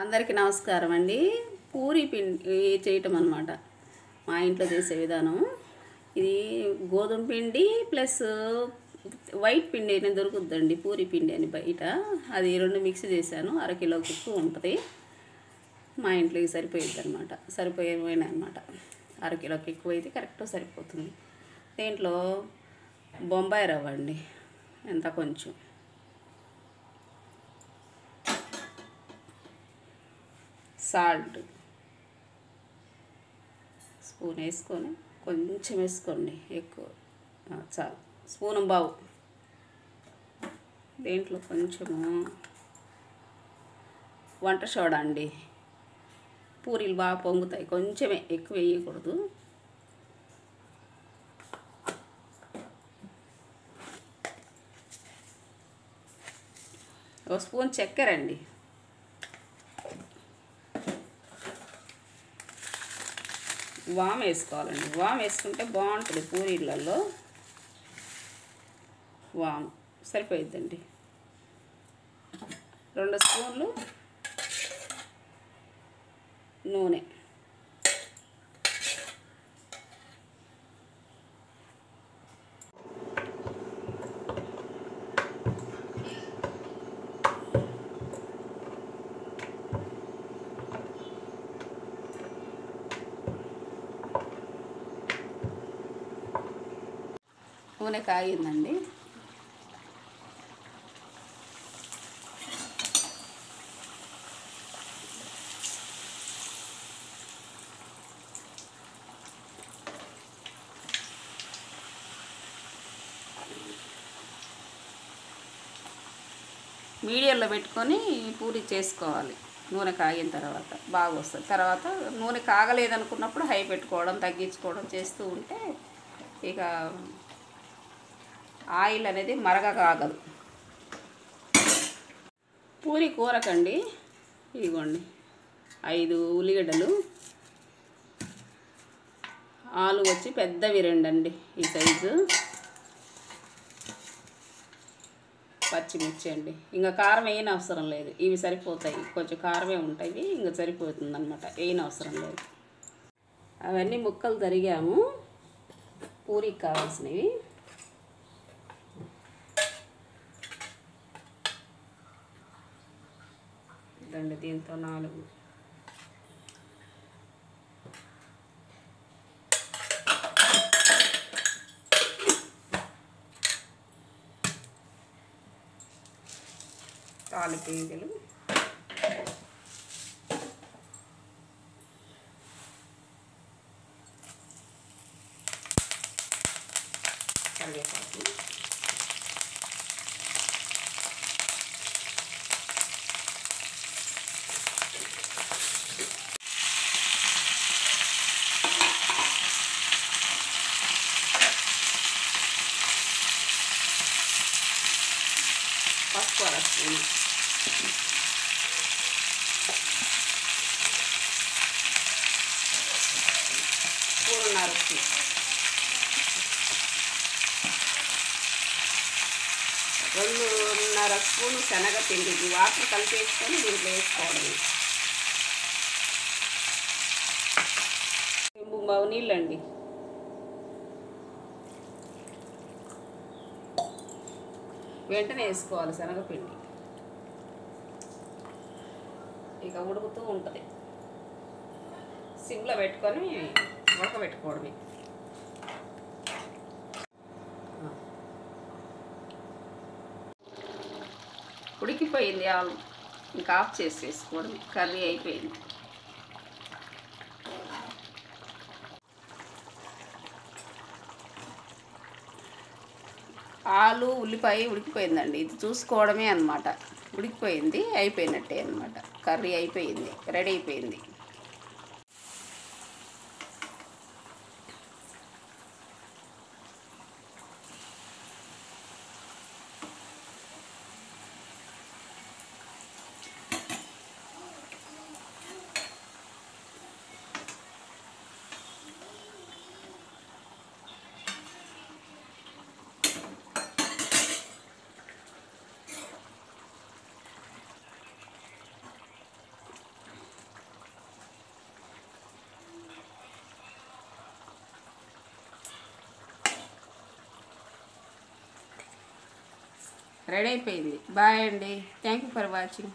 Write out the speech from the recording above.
అందరికీ నమస్కారం అండి. పూరి పిండి చేయటం అన్నమాట మా ఇంట్లో చేసే విధానం. ఇది గోధుమ పిండి ప్లస్ వైట్ పిండి అని దొరుకుతుందండి, పూరి పిండి అని బయట. అది రెండు మిక్స్ చేశాను, అరకిలోకి ఎక్కువ ఉంటుంది. మా ఇంట్లోకి సరిపోయింది అనమాట, సరిపోయినాయి అనమాట. అరకిలోకి ఎక్కువ అయితే కరెక్ట్ సరిపోతుంది. దీంట్లో బొంబాయి రవ్వ అండి, ఎంత కొంచెం, సాల్ట్ స్పూన్ వేసుకొని, కొంచెం వేసుకోండి, ఎక్కువ చాలు, స్పూన్ బావు. దీంట్లో కొంచెము వంట సోడా అండి, పూరీలు బాగా పొంగుతాయి, కొంచెమే, ఎక్కువ వేయకూడదు. ఒక స్పూన్ చక్కెర అండి, వామ్ వేసుకోవాలండి. వామ్ వేసుకుంటే బాగుంటుంది పూరీలలో. వామ్ సరిపోయిద్దండి. 2 స్పూన్లు నూనె, నూనె కాగిందండి. మీడియంలో పెట్టుకొని పూరి చేసుకోవాలి. నూనె కాగిన తర్వాత బాగా వస్తుంది. తర్వాత నూనె కాగలేదనుకున్నప్పుడు హై పెట్టుకోవడం, తగ్గించుకోవడం చేస్తూ ఉంటే ఇక ఆయిల్ అనేది మరగకాగదు. పూరి కూరకండి ఇదిగోండి 5 ఉల్లిగడ్డలు, ఆలు వచ్చి పెద్దవి 2 అండి ఈ సైజు, పచ్చిమిర్చి అండి. ఇంకా కారం వేయని అవసరం లేదు, ఇవి సరిపోతాయి, కొంచెం కారమే ఉంటాయి, ఇంకా సరిపోతుంది అనమాట, వేయని అవసరం లేదు. అవన్నీ ముక్కలు తరిగాము, పూరికి కావాల్సినవి. ఇదండి, దీంతో 4. తాలిపీగలు, కరివేపాకు, పసుపు అరస్పూను, స్పూనున్నర స్పూన్, 2.5 స్పూను శనగపిండి, వాటర్ కలిపేసుకొని దీంట్లో వేసుకోవడం. నీళ్ళండి, వెంటనే వేసుకోవాలి శనగపిండి. ఇక ఉడుకుతూ ఉంటుంది, సిమ్లో పెట్టుకొని ఉడకబెట్టుకోవడమే. ఉడికిపోయింది ఆలు, ఇంకా ఆఫ్ చేసేసుకోవడమే, కర్రీ అయిపోయింది. ఆలు ఉల్లిపాయ ఉడికిపోయిందండి, ఇది చూసుకోవడమే అన్నమాట. ఉడికిపోయింది, అయిపోయినట్టే అన్నమాట, కర్రీ అయిపోయింది, రెడీ అయిపోయింది. రెడీ అయిపోయింది. బాయ్ అండి. Thank you for watching.